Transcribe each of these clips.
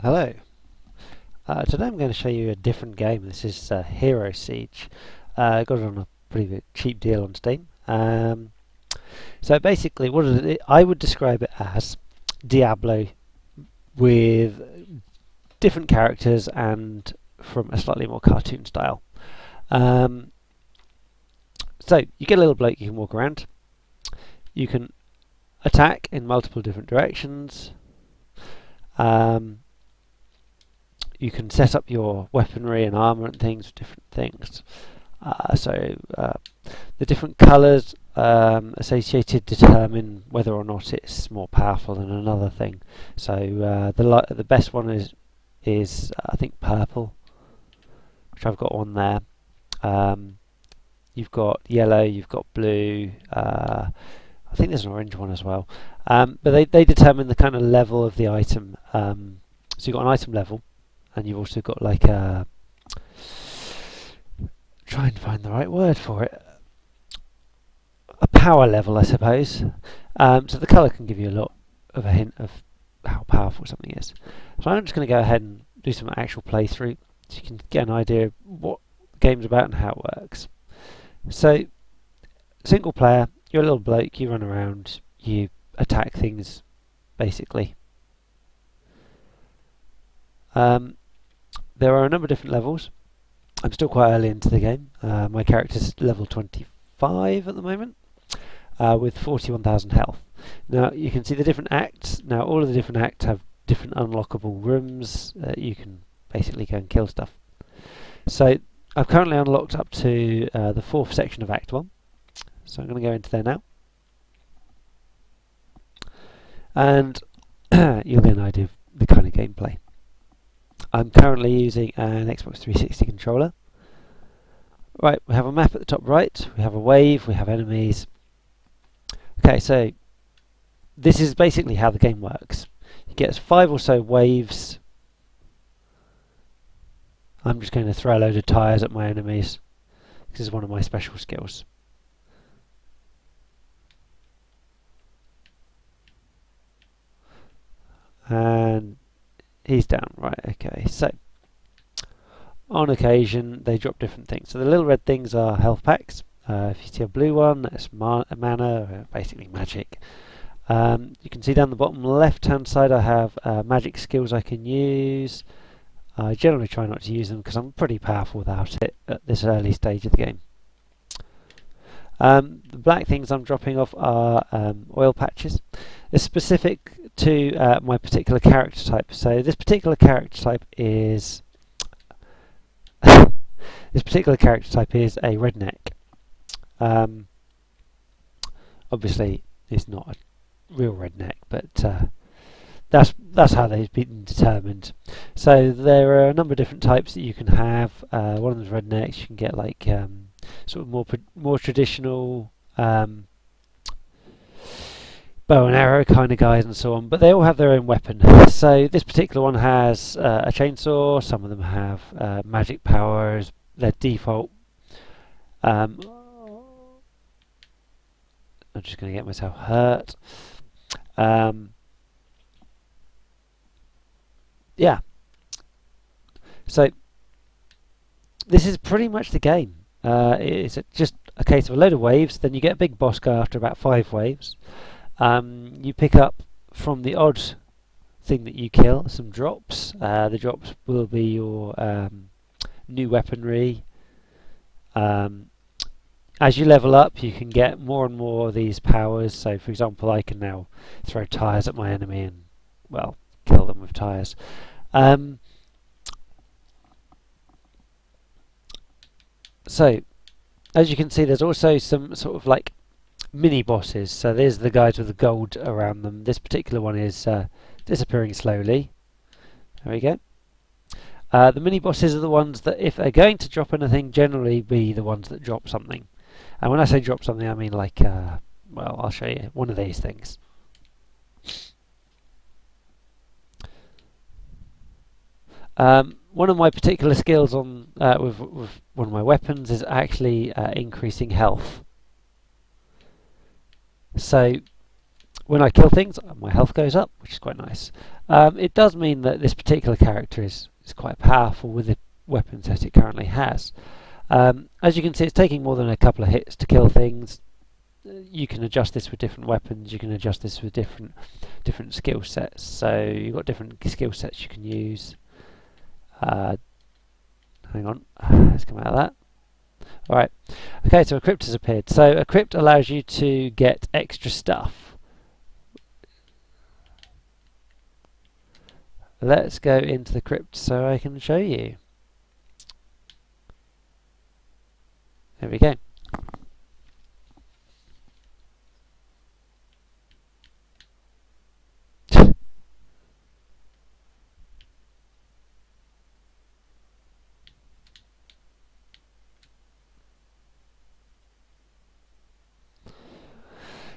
Hello. Today I'm going to show you a different game. This is Hero Siege. I got it on a pretty cheap deal on Steam. So basically, I would describe it as Diablo with different characters and from a slightly more cartoon style. Um, so you get a little bloke you can walk around. You can attack in multiple different directions. Um, you can set up your weaponry and armor and things with different things. The different colours associated determine whether or not it's more powerful than another thing. So the best one is I think purple, which I've got on there. You've got yellow, you've got blue. I think there's an orange one as well. But they determine the kind of level of the item. So you've got an item level, and you've also got like a try and find the right word for it. A power level, I suppose. So the colour can give you a lot of a hint of how powerful something is. So I'm just going to go ahead and do some actual playthrough so you can get an idea of what the game's about and how it works. So, single player, you're a little bloke, you run around, you attack things, basically. There are a number of different levels. I'm still quite early into the game. My character's level 25 at the moment, with 41,000 health. Now you can see the different acts. Now all of the different acts have different unlockable rooms that you can basically go and kill stuff. So I've currently unlocked up to the 4th section of Act 1. So I'm going to go into there now. And you'll get an idea of the kind of gameplay. I'm currently using an Xbox 360 controller. Right, we have a map at the top right, we have a wave, we have enemies. Okay, so this is basically how the game works. You get 5 or so waves. I'm just going to throw a load of tyres at my enemies. This is one of my special skills. And he's down. Right, okay, so on occasion they drop different things. So the little red things are health packs. If you see a blue one, that's mana, basically magic. You can see down the bottom left hand side I have magic skills I can use. I generally try not to use them because I'm pretty powerful without it at this early stage of the game. The black things I'm dropping off are oil patches. It's specific to my particular character type. So this particular character type is a redneck. Obviously, it's not a real redneck, but that's how they've been determined. So there are a number of different types that you can have. One of them is rednecks. You can get like sort of more traditional bow and arrow kind of guys and so on, but they all have their own weapon. So this particular one has a chainsaw. Some of them have magic powers. Their default. I'm just going to get myself hurt. Yeah. So this is pretty much the game. It's just a case of a load of waves. Then you get a big boss guy after about 5 waves. You pick up from the odd thing that you kill some drops. The drops will be your new weaponry. As you level up, you can get more and more of these powers. So, for example, I can now throw tyres at my enemy and, well, kill them with tyres. So, as you can see, there's also some sort of like mini bosses. So there's the guys with the gold around them. This particular one is disappearing slowly. There we go. The mini bosses are the ones that, if they're going to drop anything, generally be the ones that drop something. And when I say drop something, I mean like, well, I'll show you one of these things. One of my particular skills on with one of my weapons is actually increasing health. So when I kill things, my health goes up, which is quite nice. It does mean that this particular character is quite powerful with the weapon set it currently has. As you can see, it's taking more than a couple of hits to kill things. You can adjust this with different weapons. You can adjust this with different skill sets. So you've got different skill sets you can use. Hang on, let's come out of that. Alright, okay, so a crypt has appeared. So a crypt allows you to get extra stuff. Let's go into the crypt so I can show you. There we go.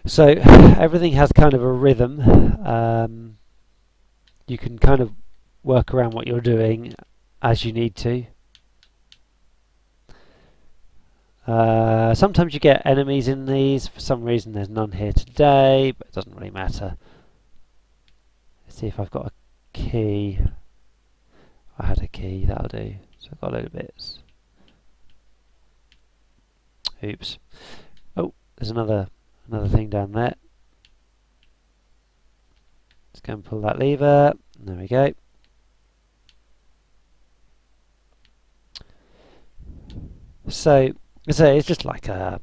So everything has kind of a rhythm. You can kind of work around what you're doing as you need to. Sometimes you get enemies in these. For some reason there's none here today, but it doesn't really matter. Let's see if I've got a key. I had a key, that'll do. So I've got a load of bits. Oops. Oh, there's another thing down there. Let's go and pull that lever. There we go. So it's just like a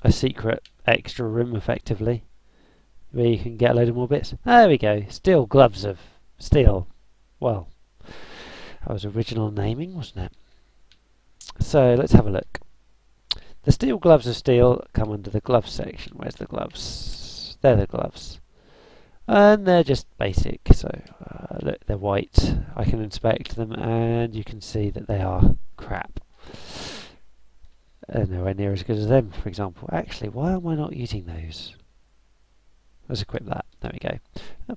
secret extra room, effectively, where you can get a load of more bits. There we go. Steel gloves of steel. Well, that was original naming, wasn't it? So let's have a look. The steel gloves of steel come under the gloves section. Where's the gloves? They're the gloves. And they're just basic, so look, they're white. I can inspect them and you can see that they are crap. Nowhere near as good as them, for example. Actually, why am I not using those? Let's equip that. There we go.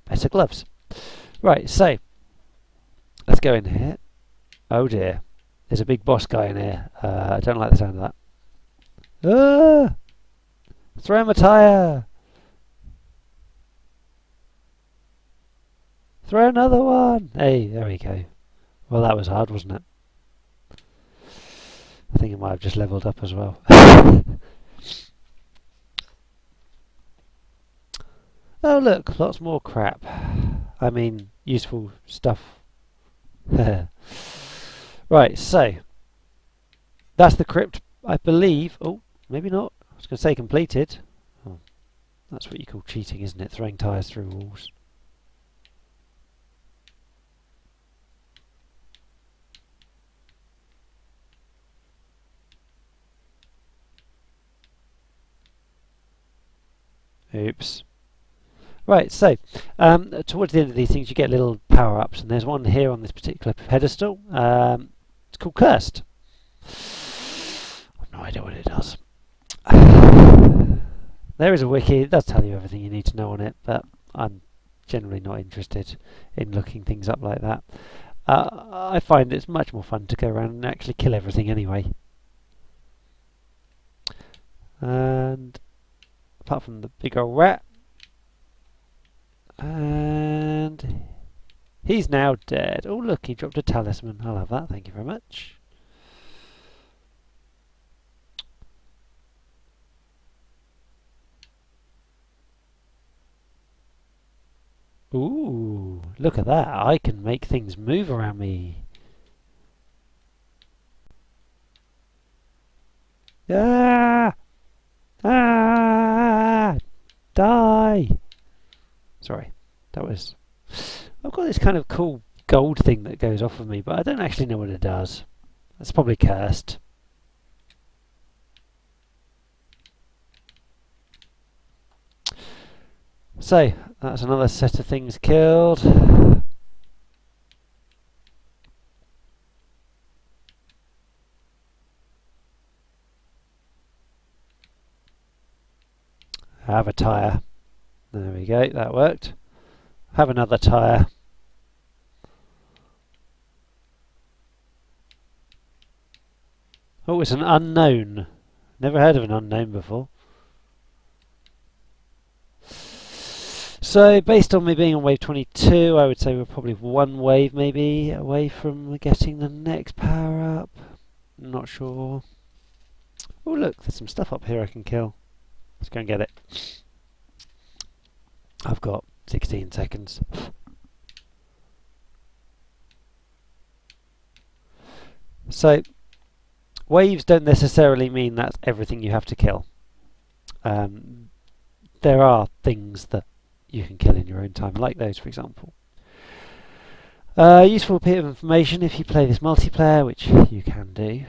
Better gloves. Right, so let's go in here. Oh dear. There's a big boss guy in here. I don't like the sound of that. Ah! Throw him a tyre! Throw another one! Hey, there we go. Well, that was hard, wasn't it? I think I might have just leveled up as well. Oh look, lots more crap. I mean, useful stuff. Right, so that's the crypt, I believe. Oh, maybe not. I was going to say completed. Oh, that's what you call cheating, isn't it? Throwing tyres through walls. Oops. Right, so towards the end of these things you get little power-ups, and there's one here on this particular pedestal. It's called Cursed. I've no idea what it does. There is a wiki, it does tell you everything you need to know on it, but I'm generally not interested in looking things up like that. I find it's much more fun to go around and actually kill everything anyway. And apart from the big old rat, and he's now dead. Oh look, he dropped a talisman. I'll have that, thank you very much. Ooh, look at that. I can make things move around me. Ah! Ah! Die! Sorry, that was... I've got this kind of cool gold thing that goes off of me, but I don't actually know what it does. That's probably cursed. So, that's another set of things killed. Have a tyre. There we go, that worked. Have another tyre. Oh, it's an unknown. Never heard of an unknown before. So based on me being on wave 22, I would say we're probably one wave maybe away from getting the next power up. Not sure. Oh look, there's some stuff up here I can kill. Let's go and get it. I've got 16 seconds. So waves don't necessarily mean that's everything you have to kill. There are things that you can kill in your own time, like those for example. Useful bit of information if you play this multiplayer, which you can do.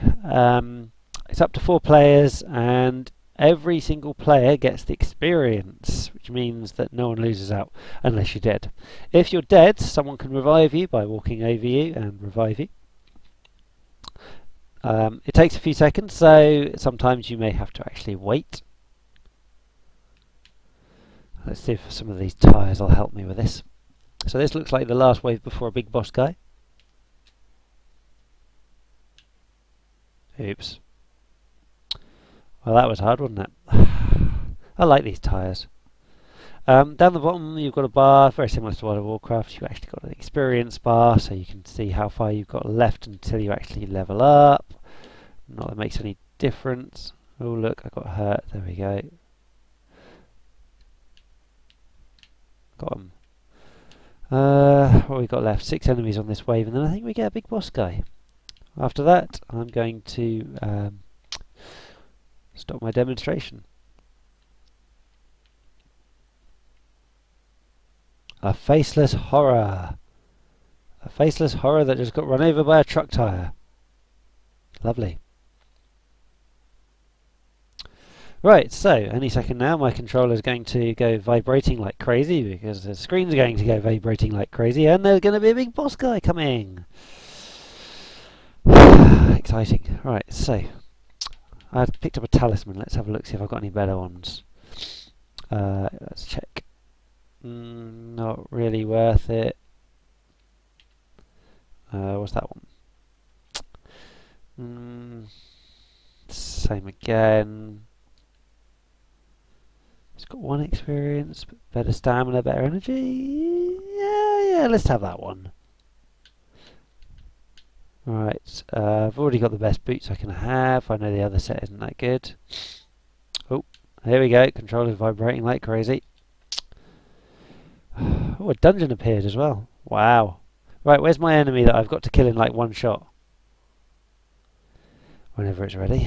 It's up to 4 players and every single player gets the experience, which means that no one loses out unless you're dead. If you're dead, someone can revive you by walking over you and revive you. It takes a few seconds, so sometimes you may have to actually wait. Let's see if some of these tyres will help me with this. So this looks like the last wave before a big boss guy. Oops. Well, that was hard, wasn't it? I like these tyres. Down the bottom you've got a bar, very similar to World of Warcraft. You've actually got an experience bar, so you can see how far you've got left until you actually level up. Not that it makes any difference. Oh look, I got hurt. There we go. Got him. What have we got left? 6 enemies on this wave, and then I think we get a big boss guy. After that, I'm going to stop my demonstration. A faceless horror. A faceless horror that just got run over by a truck tyre. Lovely. Right, so any second now my controller is going to go vibrating like crazy because the screen's going to go vibrating like crazy and there's going to be a big boss guy coming. Exciting. Right, so I've picked up a talisman. Let's have a look, see if I've got any better ones. Let's check. Not really worth it. What's that one? Same again. It's got 1 experience, but better stamina, better energy. Yeah, let's have that one. Right, I've already got the best boots I can have. I know the other set isn't that good. Oh, here we go. Controller's vibrating like crazy. Oh, a dungeon appeared as well. Wow. Right, where's my enemy that I've got to kill in like 1 shot? Whenever it's ready.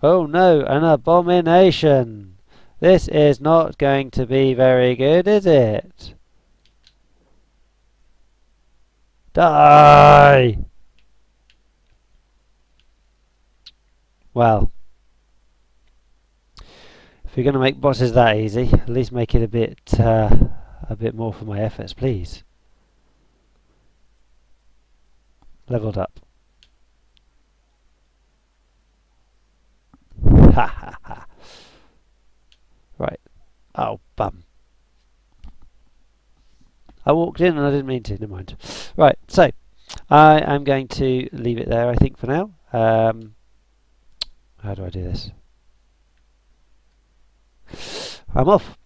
Oh no, an abomination! This is not going to be very good, is it? Die! Well, if you're going to make bosses that easy, at least make it a bit more for my efforts, please. Leveled up. Ha ha ha. Right. Oh, bum. I walked in and I didn't mean to, never mind. Right, so I am going to leave it there, I think, for now. How do I do this? I'm off.